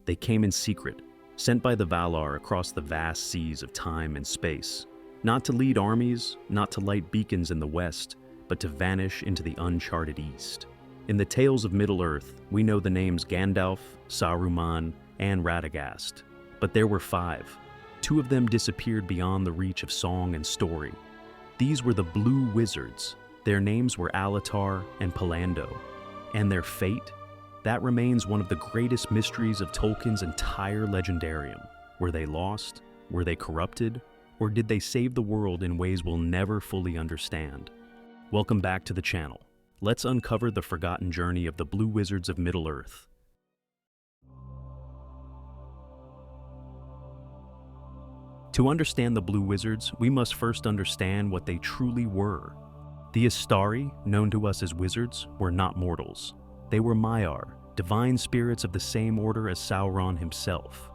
They came in secret, sent by the Valar across the vast seas of time and space, not to lead armies, not to light beacons in the west, but to vanish into the uncharted east. In the tales of Middle-earth, we know the names Gandalf, Saruman, and Radagast, but there were 5. 2 of them disappeared beyond the reach of song and story. These were the Blue Wizards. Their names were Alatar and Pallando. And their fate? That remains one of the greatest mysteries of Tolkien's entire legendarium. Were they lost? Were they corrupted? Or did they save the world in ways we'll never fully understand? Welcome back to the channel. Let's uncover the forgotten journey of the Blue Wizards of Middle-earth. To understand the Blue Wizards, we must first understand what they truly were. The Istari, known to us as wizards, were not mortals. They were Maiar, divine spirits of the same order as Sauron himself.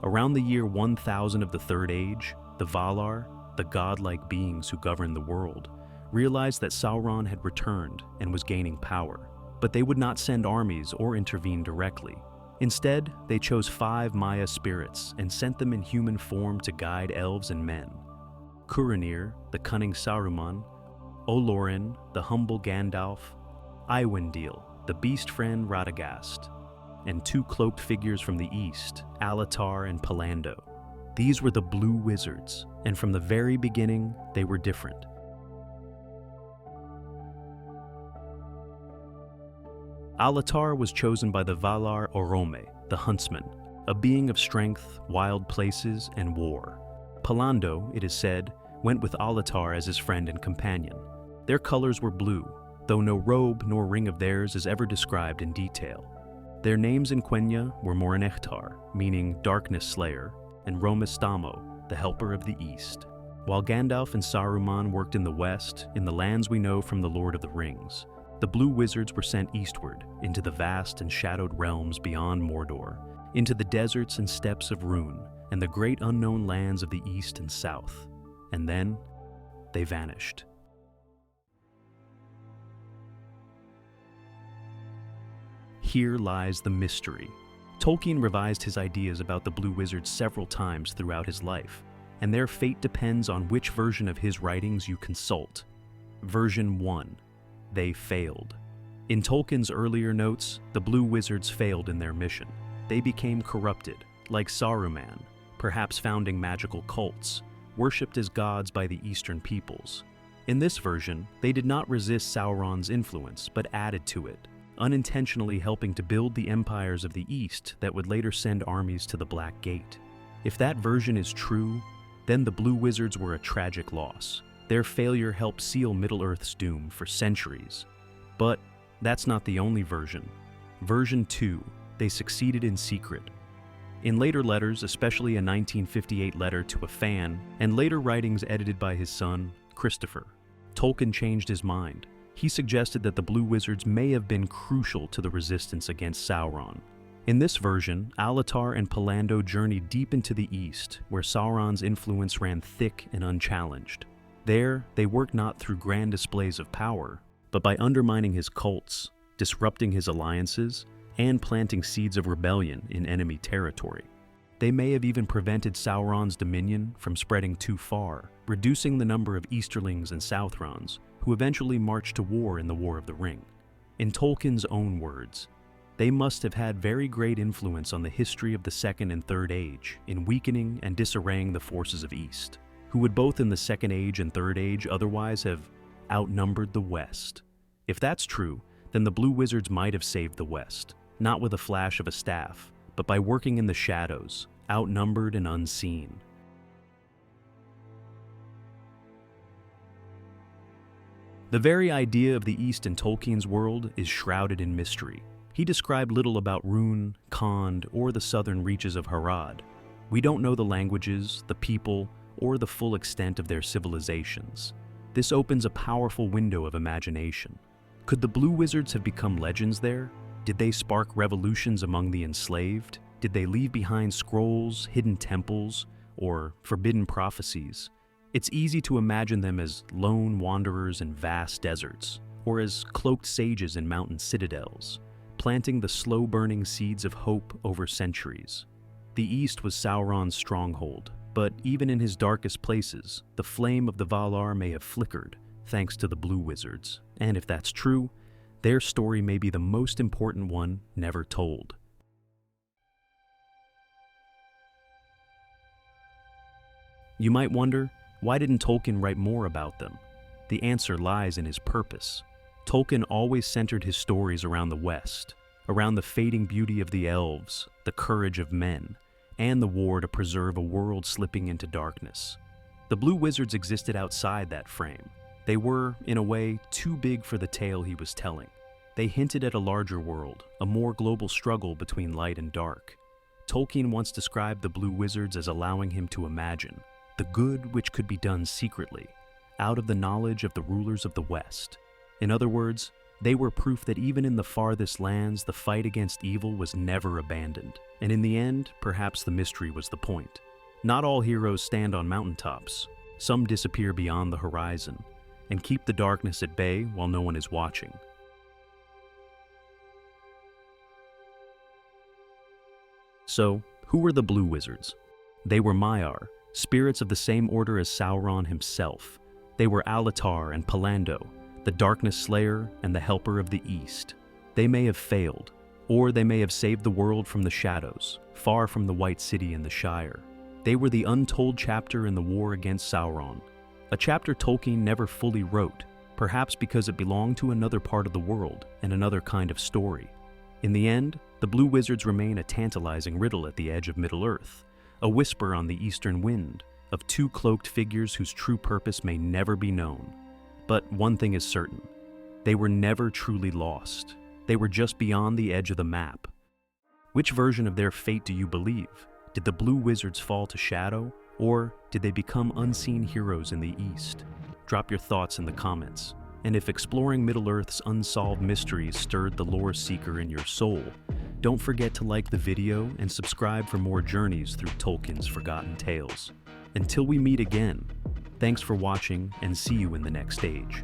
Around the year 1000 of the Third Age, the Valar, the godlike beings who govern the world, realized that Sauron had returned and was gaining power, but they would not send armies or intervene directly. Instead, they chose 5 Maya spirits and sent them in human form to guide elves and men. Curanir, the cunning Saruman, Olorin, the humble Gandalf, Iwendil, the beast friend Radagast, and 2 cloaked figures from the east, Alatar and Pallando. These were the Blue Wizards, and from the very beginning, they were different. Alatar was chosen by the Valar Orome, the huntsman, a being of strength, wild places, and war. Pallando, it is said, went with Alatar as his friend and companion. Their colors were blue, though no robe nor ring of theirs is ever described in detail. Their names in Quenya were Morinechtar, meaning Darkness Slayer, and Romistamo, the Helper of the East. While Gandalf and Saruman worked in the west, in the lands we know from the Lord of the Rings, the Blue Wizards were sent eastward, into the vast and shadowed realms beyond Mordor, into the deserts and steppes of Rhûn, and the great unknown lands of the east and south. And then, they vanished. Here lies the mystery. Tolkien revised his ideas about the Blue Wizards several times throughout his life, and their fate depends on which version of his writings you consult. Version 1. They failed. In Tolkien's earlier notes, the Blue Wizards failed in their mission. They became corrupted, like Saruman, perhaps founding magical cults, worshipped as gods by the Eastern peoples. In this version, they did not resist Sauron's influence, but added to it, unintentionally helping to build the empires of the East that would later send armies to the Black Gate. If that version is true, then the Blue Wizards were a tragic loss. Their failure helped seal Middle-earth's doom for centuries. But that's not the only version. Version 2, they succeeded in secret. In later letters, especially a 1958 letter to a fan, and later writings edited by his son, Christopher, Tolkien changed his mind. He suggested that the Blue Wizards may have been crucial to the resistance against Sauron. In this version, Alatar and Pallando journeyed deep into the east, where Sauron's influence ran thick and unchallenged. There, they worked not through grand displays of power, but by undermining his cults, disrupting his alliances, and planting seeds of rebellion in enemy territory. They may have even prevented Sauron's dominion from spreading too far, reducing the number of Easterlings and Southrons, who eventually marched to war in the War of the Ring. In Tolkien's own words, they must have had very great influence on the history of the Second and Third Age in weakening and disarraying the forces of East, who would both in the Second Age and Third Age otherwise have outnumbered the West. If that's true, then the Blue Wizards might have saved the West, not with a flash of a staff, but by working in the shadows, outnumbered and unseen. The very idea of the East in Tolkien's world is shrouded in mystery. He described little about Rhûn, Khand, or the southern reaches of Harad. We don't know the languages, the people, or the full extent of their civilizations. This opens a powerful window of imagination. Could the Blue Wizards have become legends there? Did they spark revolutions among the enslaved? Did they leave behind scrolls, hidden temples, or forbidden prophecies? It's easy to imagine them as lone wanderers in vast deserts, or as cloaked sages in mountain citadels. planting the slow-burning seeds of hope over centuries. The East was Sauron's stronghold, but even in his darkest places, the flame of the Valar may have flickered, thanks to the Blue Wizards. And if that's true, their story may be the most important one never told. You might wonder, why didn't Tolkien write more about them? The answer lies in his purpose. Tolkien always centered his stories around the West, around the fading beauty of the elves, the courage of men, and the war to preserve a world slipping into darkness. The Blue Wizards existed outside that frame. They were, in a way, too big for the tale he was telling. They hinted at a larger world, a more global struggle between light and dark. Tolkien once described the Blue Wizards as allowing him to imagine the good which could be done secretly, out of the knowledge of the rulers of the West. In other words, they were proof that even in the farthest lands, the fight against evil was never abandoned. And in the end, perhaps the mystery was the point. Not all heroes stand on mountaintops. Some disappear beyond the horizon and keep the darkness at bay while no one is watching. So, who were the Blue Wizards? They were Maiar, spirits of the same order as Sauron himself. They were Alatar and Pallando, the Darkness Slayer and the Helper of the East. They may have failed, or they may have saved the world from the shadows, far from the White City and the Shire. They were the untold chapter in the war against Sauron, a chapter Tolkien never fully wrote, perhaps because it belonged to another part of the world and another kind of story. In the end, the Blue Wizards remain a tantalizing riddle at the edge of Middle-earth, a whisper on the eastern wind of two cloaked figures whose true purpose may never be known. But one thing is certain, they were never truly lost. They were just beyond the edge of the map. Which version of their fate do you believe? Did the Blue Wizards fall to shadow, or did they become unseen heroes in the East? Drop your thoughts in the comments. And if exploring Middle-earth's unsolved mysteries stirred the lore seeker in your soul, don't forget to like the video and subscribe for more journeys through Tolkien's forgotten tales. Until we meet again, thanks for watching and see you in the next stage.